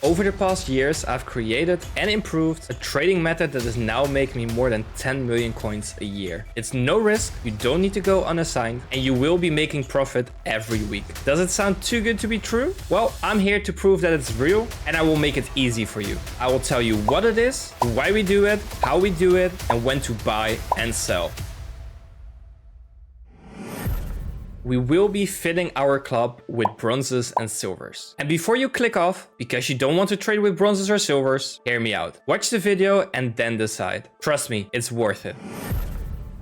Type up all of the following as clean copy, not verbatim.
Over the past years, I've created and improved a trading method that is now making me more than 10 million coins a year. It's no risk, you don't need to go unassigned, and you will be making profit every week. Does it sound too good to be true? Well, I'm here to prove that it's real, and I will make it easy for you. I will tell you what it is, why we do it, how we do it, and when to buy and sell. We will be filling our club with bronzes and silvers. And before you click off, because you don't want to trade with bronzes or silvers, hear me out. Watch the video and then decide. Trust me, it's worth it.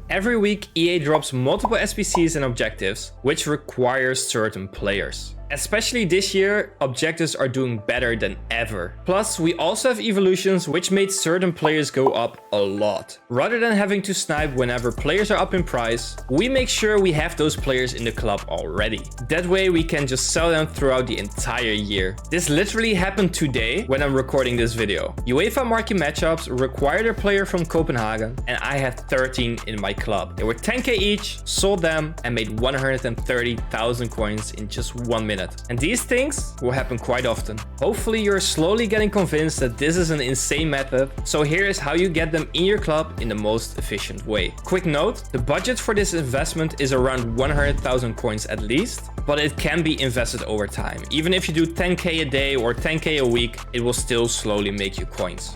Every week, EA drops multiple SBCs and objectives, which requires certain players. Especially this year, objectives are doing better than ever. Plus, we also have evolutions which made certain players go up a lot. Rather than having to snipe whenever players are up in price, we make sure we have those players in the club already. That way we can just sell them throughout the entire year. This literally happened today when I'm recording this video. UEFA marquee matchups required a player from Copenhagen, and I had 13 in my club. They were 10k each, sold them, and made 130,000 coins in just 1 minute. And these things will happen quite often. Hopefully you're slowly getting convinced that this is an insane method. So here is how you get them in your club in the most efficient way. Quick note, the budget for this investment is around 100,000 coins at least, but it can be invested over time. Even if you do 10k a day or 10k a week, it will still slowly make you coins.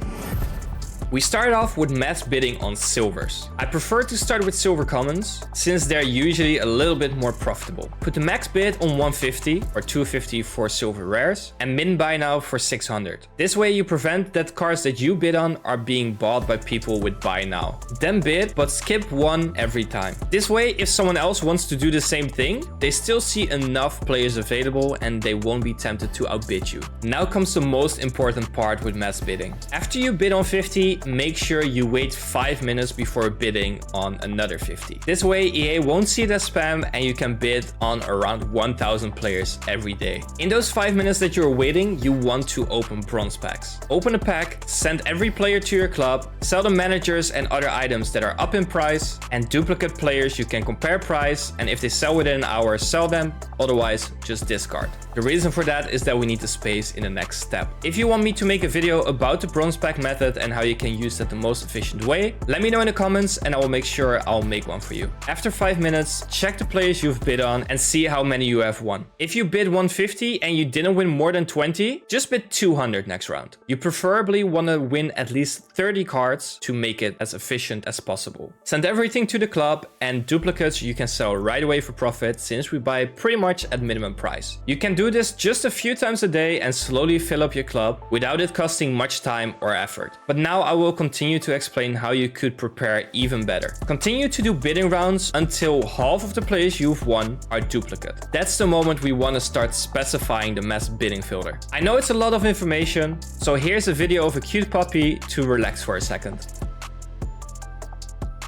We start off with mass bidding on silvers. I prefer to start with silver commons, since they're usually a little bit more profitable. Put the max bid on 150 or 250 for silver rares, and min buy now for 600. This way you prevent that cards that you bid on are being bought by people with buy now. Then bid, but skip one every time. This way, if someone else wants to do the same thing, they still see enough players available and they won't be tempted to outbid you. Now comes the most important part with mass bidding. After you bid on 50, make sure you wait 5 minutes before bidding on another 50. This way EA won't see that spam and you can bid on around 1,000 players every day. In those 5 minutes that you're waiting, you want to open bronze packs. Open a pack, send every player to your club, sell the managers and other items that are up in price, and duplicate players you can compare price, and if they sell within an hour, sell them, otherwise just discard. The reason for that is that we need the space in the next step. If you want me to make a video about the bronze pack method and how you can use that the most efficient way, let me know in the comments and I will make sure I'll make one for you. After 5 minutes, check the players you've bid on and see how many you have won. If you bid 150 and you didn't win more than 20, just bid 200 next round. You preferably want to win at least 30 cards to make it as efficient as possible. Send everything to the club, and duplicates you can sell right away for profit since we buy pretty much at minimum price. You can do this just a few times a day and slowly fill up your club without it costing much time or effort. But now I will continue to explain how you could prepare even better. Continue to do bidding rounds until half of the players you've won are duplicate. That's the moment we want to start specifying the mass bidding filter. I know it's a lot of information, so here's a video of a cute puppy to relax for a second.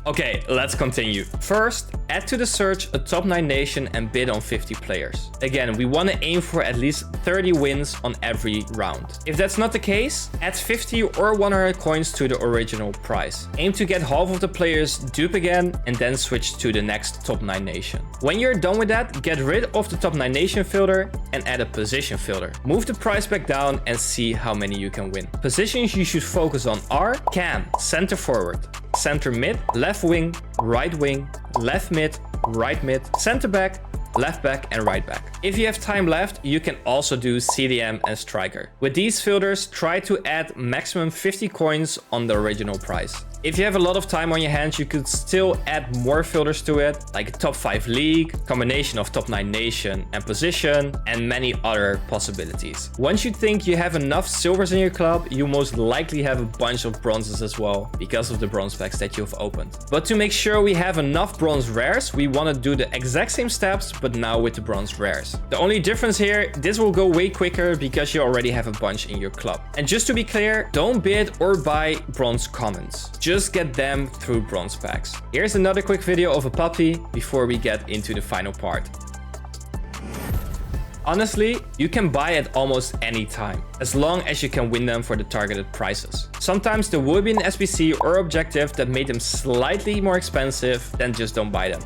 Okay, let's continue. First, add to the search a top 9 nation and bid on 50 players. Again, we want to aim for at least 30 wins on every round. If that's not the case, add 50 or 100 coins to the original price. Aim to get half of the players dupe again and then switch to the next top 9 nation. When you're done with that, get rid of the top 9 nation filter and add a position filter. Move the price back down and see how many you can win. Positions you should focus on are cam, center forward, center mid, left wing, right wing, left mid, right mid, center back, left back and right back. If you have time left, you can also do CDM and striker. With these filters, try to add maximum 50 coins on the original price. If you have a lot of time on your hands, you could still add more filters to it, like a top 5 league, combination of top 9 nation and position, and many other possibilities. Once you think you have enough silvers in your club, you most likely have a bunch of bronzes as well, because of the bronze packs that you've opened. But to make sure we have enough bronze rares, we want to do the exact same steps, but now with the bronze rares. The only difference here, this will go way quicker because you already have a bunch in your club. And just to be clear, don't bid or buy bronze commons. Just get them through bronze packs. Here's another quick video of a puppy before we get into the final part. Honestly, you can buy at almost any time, as long as you can win them for the targeted prices. Sometimes there will be an SBC or objective that made them slightly more expensive, then just don't buy them.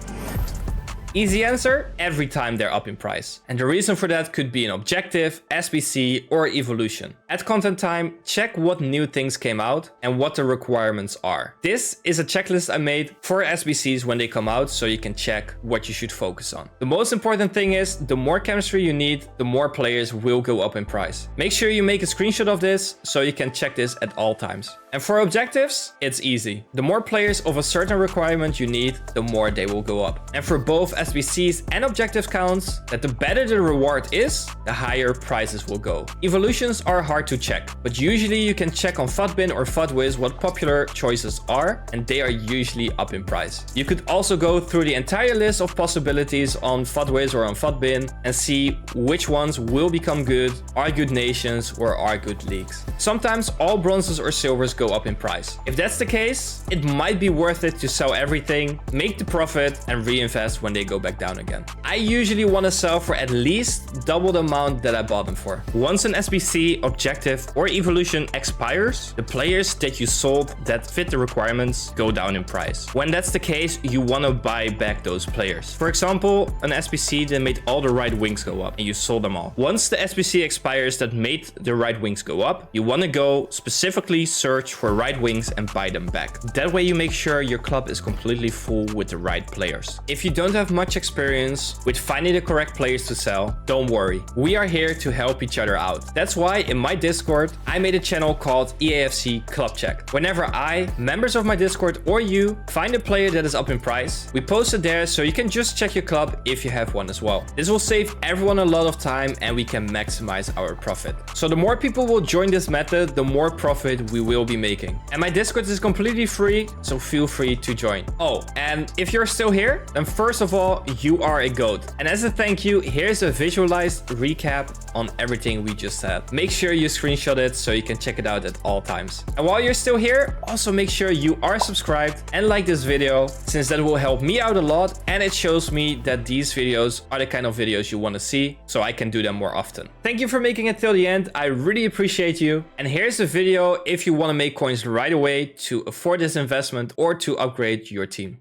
Easy answer, every time they're up in price. And the reason for that could be an objective, SBC, or evolution. At content time, check what new things came out and what the requirements are. This is a checklist I made for SBCs when they come out, so you can check what you should focus on. The most important thing is the more chemistry you need, the more players will go up in price. Make sure you make a screenshot of this so you can check this at all times. And for objectives, it's easy. The more players of a certain requirement you need, the more they will go up. And for both SBCs and objective counts, that the better the reward is, the higher prices will go. Evolutions are hard to check, but usually you can check on FUTBin or FUTWiz what popular choices are, and they are usually up in price. You could also go through the entire list of possibilities on FUTWiz or on FUTBin and see which ones will become good, are good nations, or are good leagues. Sometimes all bronzes or silvers go up in price. If that's the case, it might be worth it to sell everything, make the profit, and reinvest when they go back down again. I usually want to sell for at least double the amount that I bought them for. Once an SBC, objective, or evolution expires, the players that you sold that fit the requirements go down in price. When that's the case, you want to buy back those players. For example, an SBC that made all the right wings go up and you sold them all. Once the SBC expires that made the right wings go up, you want to go specifically search for right wings and buy them back. That way you make sure your club is completely full with the right players. If you don't have much experience with finding the correct players to sell, don't worry. We are here to help each other out. That's why in my Discord, I made a channel called eafc Club Check. Whenever I, members of my Discord, or you find a player that is up in price, we post it there so you can just check your club if you have one as well. This will save everyone a lot of time and we can maximize our profit. So the more people will join this method, the more profit we will be making. And my Discord is completely free, so feel free to join. Oh, and if you're still here, then first of all, you are a GOAT. And as a thank you, here's a visualized recap on everything we just said. Make sure you screenshot it so you can check it out at all times. And while you're still here, also make sure you are subscribed and like this video, since that will help me out a lot and it shows me that these videos are the kind of videos you want to see, so I can do them more often. Thank you for making it till the end. I really appreciate you. And here's the video if you want to make coins right away to afford this investment or to upgrade your team.